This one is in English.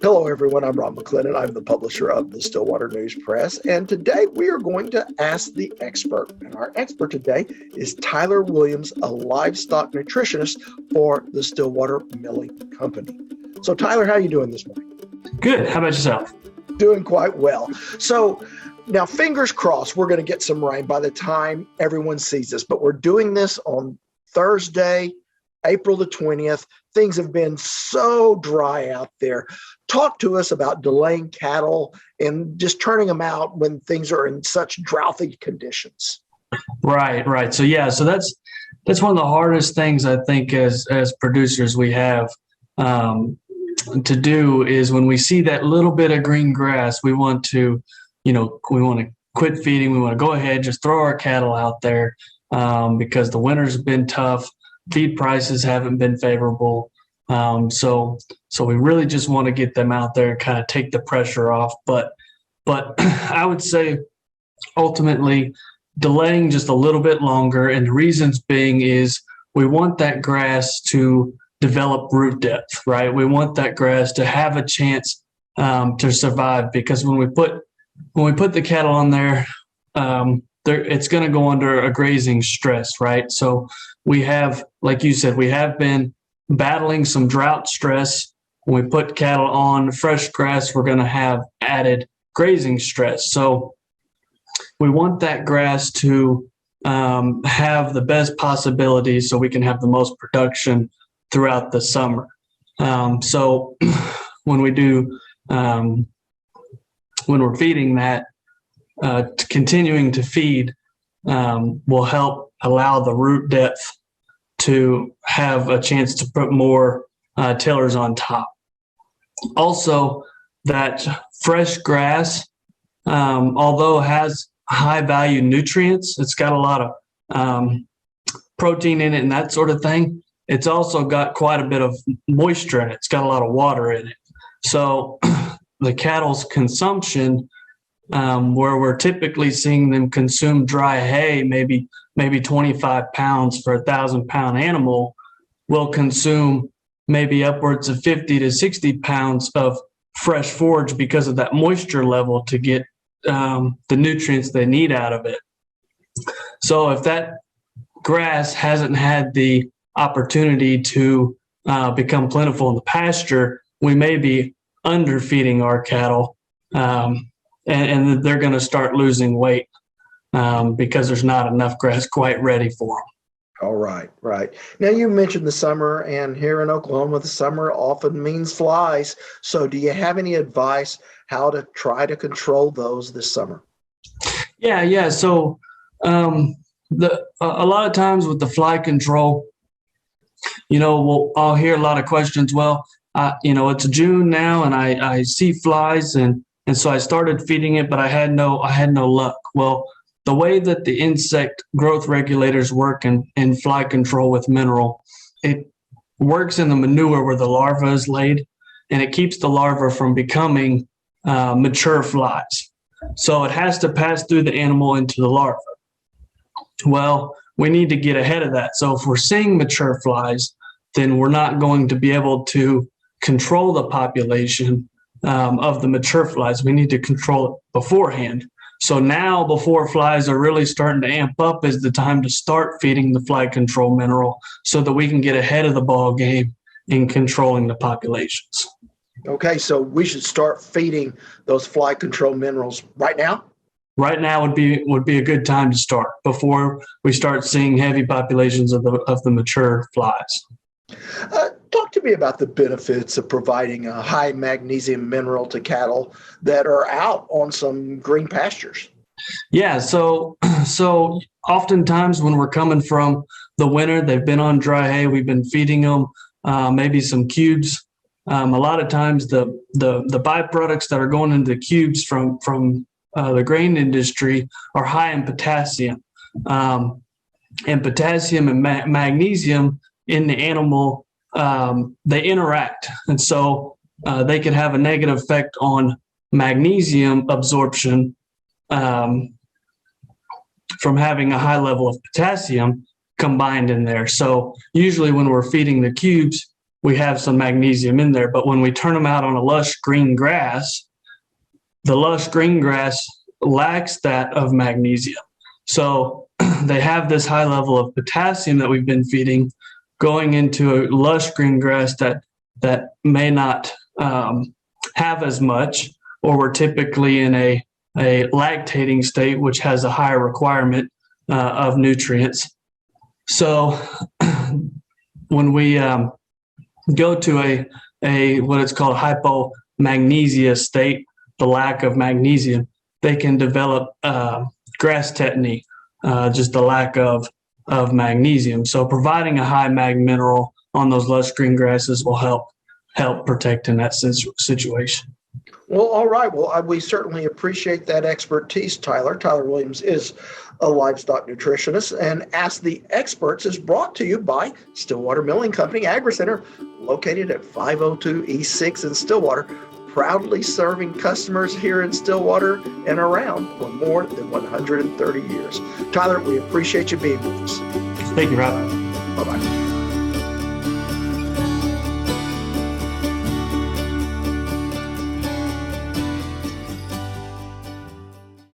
Hello, everyone. I'm Rob McClendon. I'm the publisher of the Stillwater News Press. And today we are going to ask the expert. And our expert today is Tyler Williams, a livestock nutritionist for the Stillwater Milling Company. So, Tyler, how are you doing this morning? Good. How about yourself? Doing quite well. So, now, fingers crossed, we're going to get some rain by the time everyone sees this. But we're doing this on Thursday, April the 20th. Things have been so dry out there. Talk to us about delaying cattle and just turning them out when things are in such drouthy conditions. Right. So that's one of the hardest things I think as producers we have to do is when we see that little bit of green grass, we want to quit feeding. We want to go ahead, just throw our cattle out there because the winters have been tough. Feed prices haven't been favorable. So we really just want to get them out there and kind of take the pressure off. But I would say ultimately delaying just a little bit longer, and the reasons being is we want that grass to develop root depth, right? We want that grass to have a chance to survive, because when we put the cattle on there, it's going to go under a grazing stress, right? So we have, like you said, we have been battling some drought stress. When we put cattle on fresh grass, we're going to have added grazing stress. So we want that grass to have the best possibilities so we can have the most production throughout the summer. So when we do, when we're feeding that, continuing to feed will help allow the root depth to have a chance to put more tillers on top. Also, that fresh grass, although it has high value nutrients, it's got a lot of protein in it and that sort of thing. It's also got quite a bit of moisture in it. It's got a lot of water in it. So the cattle's consumption, where we're typically seeing them consume dry hay, maybe 25 pounds for a 1,000-pound animal, will consume maybe upwards of 50 to 60 pounds of fresh forage because of that moisture level to get the nutrients they need out of it. So if that grass hasn't had the opportunity to become plentiful in the pasture, we may be underfeeding our cattle, and they're going to start losing weight because there's not enough grass quite ready for them. All right. Now, you mentioned the summer, and here in Oklahoma, the summer often means flies. So do you have any advice how to try to control those this summer? Yeah. So a lot of times with the fly control, I'll hear a lot of questions. Well, it's June now, and I see flies, and so I started feeding it, but I had no luck. Well, the way that the insect growth regulators work in fly control with mineral, it works in the manure where the larva is laid, and it keeps the larva from becoming mature flies. So it has to pass through the animal into the larva. Well, we need to get ahead of that. So if we're seeing mature flies, then we're not going to be able to control the population of the mature flies. We need to control it beforehand. So now, before flies are really starting to amp up, is the time to start feeding the fly control mineral so that we can get ahead of the ball game in controlling the populations. Okay, so we should start feeding those fly control minerals right now? Right now would be a good time to start before we start seeing heavy populations of the mature flies. Talk to me about the benefits of providing a high magnesium mineral to cattle that are out on some green pastures. Yeah, so oftentimes when we're coming from the winter, they've been on dry hay. We've been feeding them maybe some cubes. A lot of times the byproducts that are going into the cubes from the grain industry are high in potassium, and potassium and magnesium in the animal, they interact. And so they could have a negative effect on magnesium absorption from having a high level of potassium combined in there. So usually when we're feeding the cubes, we have some magnesium in there. But when we turn them out on a lush green grass, the lush green grass lacks that of magnesium. So they have this high level of potassium that we've been feeding going into a lush green grass that may not have as much, or we're typically in a lactating state, which has a higher requirement of nutrients. So when we go to a what it's called hypomagnesia state, the lack of magnesium, they can develop grass tetany, just the lack of magnesium. So providing a high mag mineral on those lush green grasses will help protect in that situation. Well, all right. Well, we certainly appreciate that expertise, Tyler. Tyler Williams is a livestock nutritionist, and Ask the Experts is brought to you by Stillwater Milling Company AgriCenter, located at 502 East 6 in Stillwater, proudly serving customers here in Stillwater and around for more than 130 years. Tyler, we appreciate you being with us. Thank you, Rob. Bye-bye.